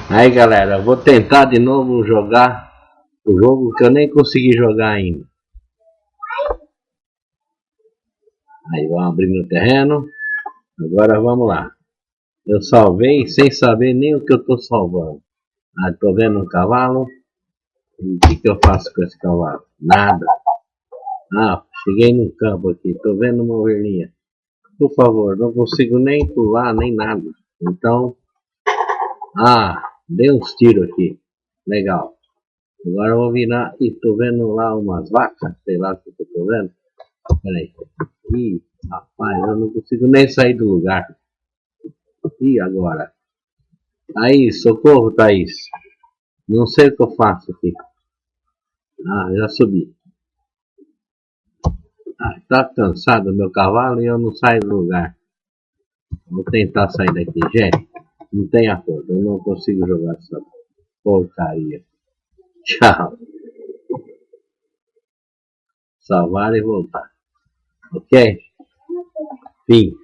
Aí galera, eu vou tentar de novo jogar o jogo que eu nem consegui jogar ainda. Aí vamos abrir no terreno. Agora vamos lá. Eu salvei sem saber nem o que eu tô salvando. Ah, tô vendo um cavalo. E o que eu faço com esse cavalo? Nada. Ah, cheguei num campo aqui. Tô vendo uma ovelhinha. Por favor, não consigo nem pular, nem nada. Então, dei uns tiros aqui. Legal. Agora eu vou virar e tô vendo lá umas vacas. Sei lá o que eu tô vendo. Peraí. Ih, rapaz, eu não consigo nem sair do lugar. E agora? Aí, socorro, Thaís. Não sei o que eu faço aqui. Ah, já subi. Ah, tá cansado meu cavalo e eu não saio do lugar. Vou tentar sair daqui. Gente, não tem acordo. Eu não consigo jogar essa porcaria. Tchau. Salvar e voltar. Ok? Fim.